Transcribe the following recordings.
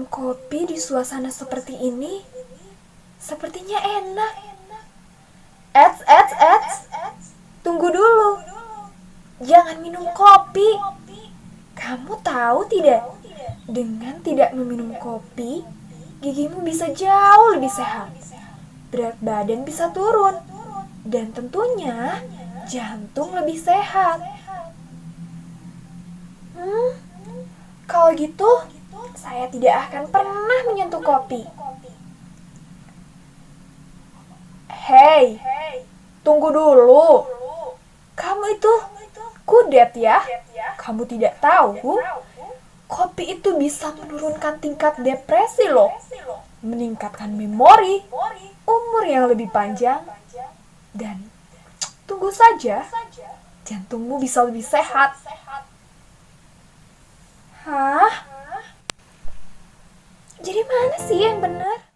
kopi di suasana seperti ini sepertinya enak. Eits. Tunggu dulu. Jangan minum kopi. Kamu tahu tidak? Dengan tidak meminum kopi, gigimu bisa jauh lebih sehat. Berat badan bisa turun. Dan tentunya jantung lebih sehat. Kalau gitu, saya tidak akan pernah menyentuh kopi. Hei, tunggu dulu. Kamu itu kudet ya? Kamu tidak tahu? Kopi itu bisa menurunkan tingkat depresi loh. Meningkatkan memori, umur yang lebih panjang. Dan tunggu saja, jantungmu bisa lebih sehat. Hah? Jadi mana sih yang benar?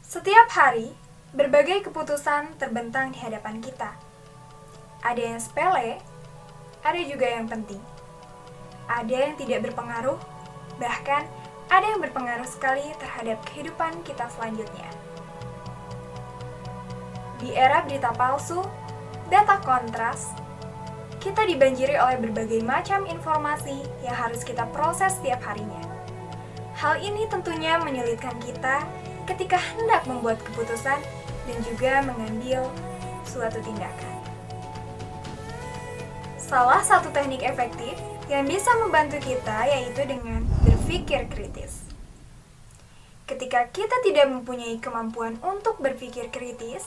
Setiap hari, berbagai keputusan terbentang di hadapan kita. Ada yang sepele, ada juga yang penting. Ada yang tidak berpengaruh, bahkan ada yang berpengaruh sekali terhadap kehidupan kita selanjutnya. Di era berita palsu, data kontras, kita dibanjiri oleh berbagai macam informasi yang harus kita proses setiap harinya. Hal ini tentunya menyulitkan kita ketika hendak membuat keputusan dan juga mengambil suatu tindakan. Salah satu teknik efektif yang bisa membantu kita yaitu dengan berpikir kritis. Ketika kita tidak mempunyai kemampuan untuk berpikir kritis,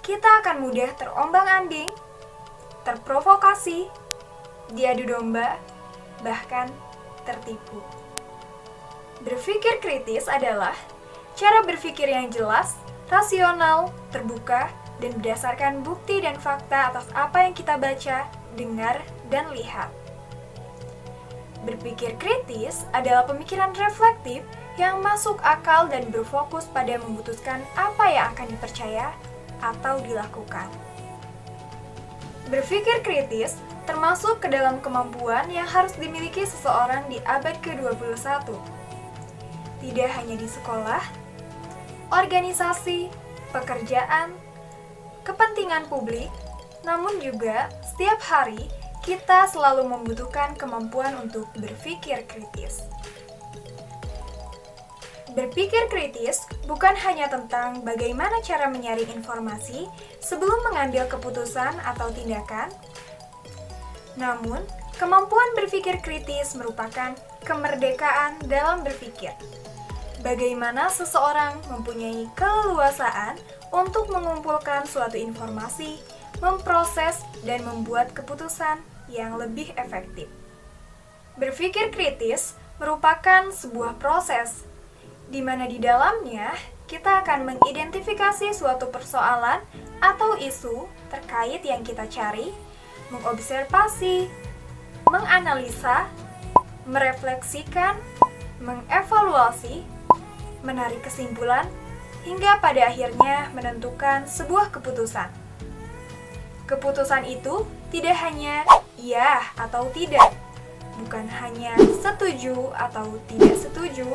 kita akan mudah terombang-ambing, terprovokasi, diadu domba, bahkan tertipu. Berpikir kritis adalah cara berpikir yang jelas, rasional, terbuka, dan berdasarkan bukti dan fakta atas apa yang kita baca, dengar, dan lihat. Berpikir kritis adalah pemikiran reflektif yang masuk akal dan berfokus pada memutuskan apa yang akan dipercaya atau dilakukan. Berpikir kritis termasuk ke dalam kemampuan yang harus dimiliki seseorang di abad ke-21. Tidak hanya di sekolah, organisasi, pekerjaan, kepentingan publik, namun juga setiap hari kita selalu membutuhkan kemampuan untuk berpikir kritis. Berpikir kritis bukan hanya tentang bagaimana cara menyaring informasi sebelum mengambil keputusan atau tindakan, namun kemampuan berpikir kritis merupakan kemerdekaan dalam berpikir. Bagaimana seseorang mempunyai keleluasaan untuk mengumpulkan suatu informasi, memproses, dan membuat keputusan yang lebih efektif. Berpikir kritis merupakan sebuah proses di mana di dalamnya kita akan mengidentifikasi suatu persoalan atau isu terkait yang kita cari, mengobservasi, menganalisa, merefleksikan, mengevaluasi, menarik kesimpulan, hingga pada akhirnya menentukan sebuah keputusan. Keputusan itu tidak hanya iya atau tidak, bukan hanya setuju atau tidak setuju,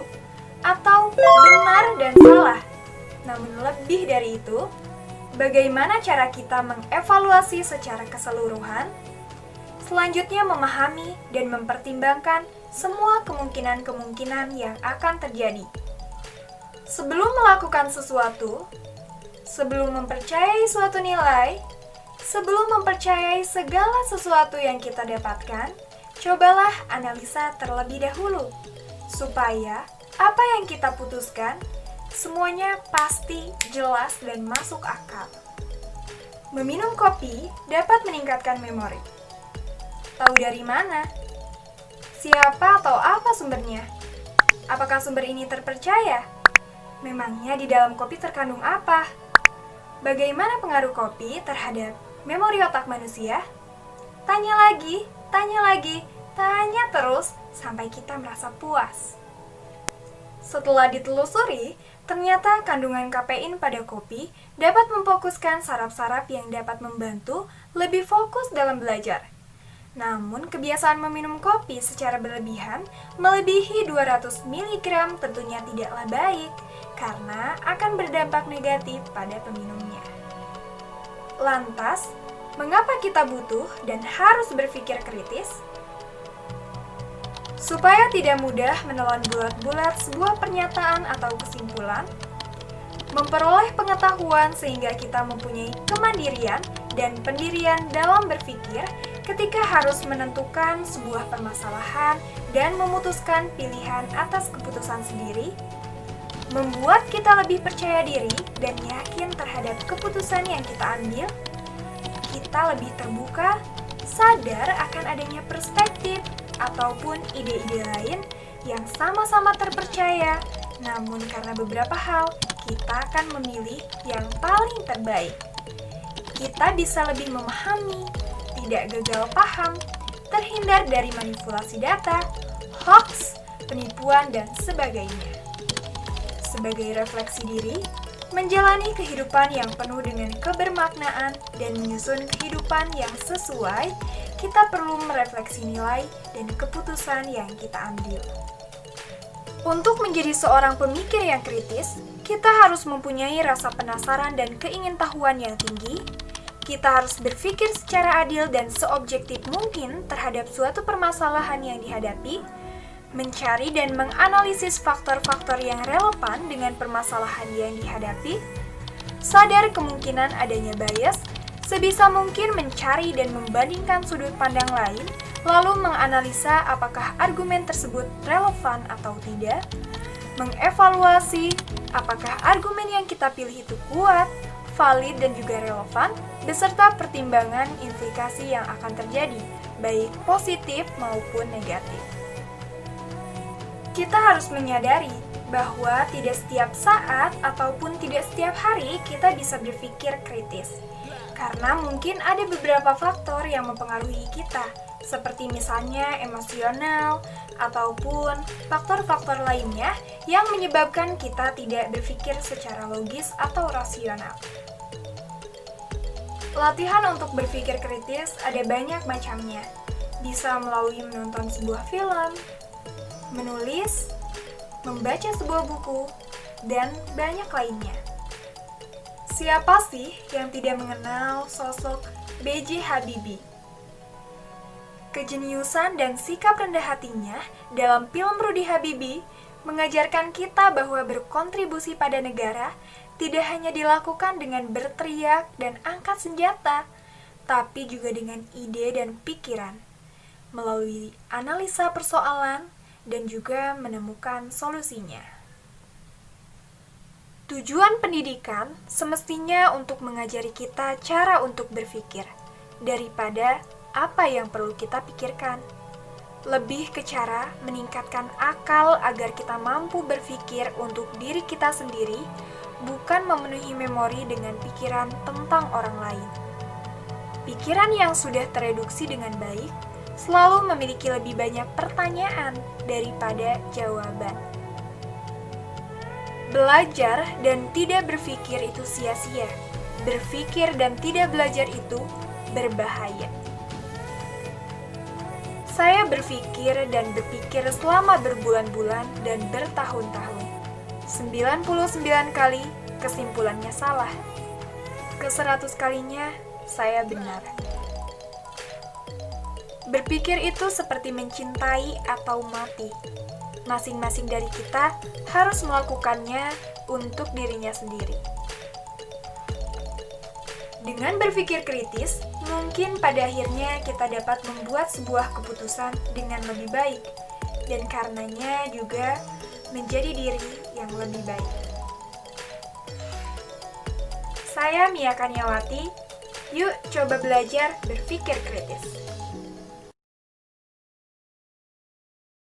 atau benar dan salah. Namun lebih dari itu, bagaimana cara kita mengevaluasi secara keseluruhan, selanjutnya memahami dan mempertimbangkan semua kemungkinan-kemungkinan yang akan terjadi. Sebelum melakukan sesuatu, sebelum mempercayai suatu nilai, sebelum mempercayai segala sesuatu yang kita dapatkan, cobalah analisa terlebih dahulu, supaya apa yang kita putuskan, semuanya pasti, jelas, dan masuk akal. Meminum kopi dapat meningkatkan memori. Tahu dari mana? Siapa atau apa sumbernya? Apakah sumber ini terpercaya? Memangnya di dalam kopi terkandung apa? Bagaimana pengaruh kopi terhadap memori otak manusia? Tanya lagi, tanya terus sampai kita merasa puas. Setelah ditelusuri, ternyata kandungan kafein pada kopi dapat memfokuskan saraf-saraf yang dapat membantu lebih fokus dalam belajar. Namun, kebiasaan meminum kopi secara berlebihan melebihi 200 mg tentunya tidaklah baik karena akan berdampak negatif pada peminumnya. Lantas, mengapa kita butuh dan harus berpikir kritis? Supaya tidak mudah menelan bulat-bulat sebuah pernyataan atau kesimpulan, memperoleh pengetahuan sehingga kita mempunyai kemandirian dan pendirian dalam berpikir ketika harus menentukan sebuah permasalahan dan memutuskan pilihan atas keputusan sendiri, membuat kita lebih percaya diri dan yakin terhadap keputusan yang kita ambil, kita lebih terbuka, sadar akan adanya perspektif ataupun ide-ide lain yang sama-sama terpercaya, namun karena beberapa hal, kita akan memilih yang paling terbaik. Kita bisa lebih memahami, tidak gagal paham, terhindar dari manipulasi data, hoax, penipuan, dan sebagainya. Sebagai refleksi diri, menjalani kehidupan yang penuh dengan kebermaknaan dan menyusun kehidupan yang sesuai, kita perlu merefleksi nilai dan keputusan yang kita ambil. Untuk menjadi seorang pemikir yang kritis, kita harus mempunyai rasa penasaran dan keingintahuan yang tinggi. Kita harus berpikir secara adil dan seobjektif mungkin terhadap suatu permasalahan yang dihadapi, mencari dan menganalisis faktor-faktor yang relevan dengan permasalahan yang dihadapi, sadar kemungkinan adanya bias, sebisa mungkin mencari dan membandingkan sudut pandang lain, lalu menganalisa apakah argumen tersebut relevan atau tidak, mengevaluasi apakah argumen yang kita pilih itu kuat, valid dan juga relevan, beserta pertimbangan implikasi yang akan terjadi, baik positif maupun negatif. Kita harus menyadari bahwa tidak setiap saat ataupun tidak setiap hari kita bisa berpikir kritis. Karena mungkin ada beberapa faktor yang mempengaruhi kita, seperti misalnya emosional ataupun faktor-faktor lainnya yang menyebabkan kita tidak berpikir secara logis atau rasional. Latihan untuk berpikir kritis ada banyak macamnya. Bisa melalui menonton sebuah film, menulis, membaca sebuah buku, dan banyak lainnya. Siapa sih yang tidak mengenal sosok B.J. Habibie? Kejeniusan dan sikap rendah hatinya dalam film Rudy Habibie mengajarkan kita bahwa berkontribusi pada negara tidak hanya dilakukan dengan berteriak dan angkat senjata, tapi juga dengan ide dan pikiran, melalui analisa persoalan dan juga menemukan solusinya. Tujuan pendidikan semestinya untuk mengajari kita cara untuk berpikir, daripada apa yang perlu kita pikirkan. Lebih ke cara meningkatkan akal agar kita mampu berpikir untuk diri kita sendiri, bukan memenuhi memori dengan pikiran tentang orang lain. Pikiran yang sudah tereduksi dengan baik selalu memiliki lebih banyak pertanyaan daripada jawaban. Belajar dan tidak berpikir itu sia-sia. Berpikir dan tidak belajar itu berbahaya. Saya berpikir dan berpikir selama berbulan-bulan dan bertahun-tahun. 99 kali kesimpulannya salah. Ke-100 kalinya saya benar. Berpikir itu seperti mencintai atau mati. Masing-masing dari kita harus melakukannya untuk dirinya sendiri. Dengan berpikir kritis, mungkin pada akhirnya kita dapat membuat sebuah keputusan dengan lebih baik, dan karenanya juga menjadi diri yang lebih baik. Saya Mia Kaniawati, yuk coba belajar berpikir kritis.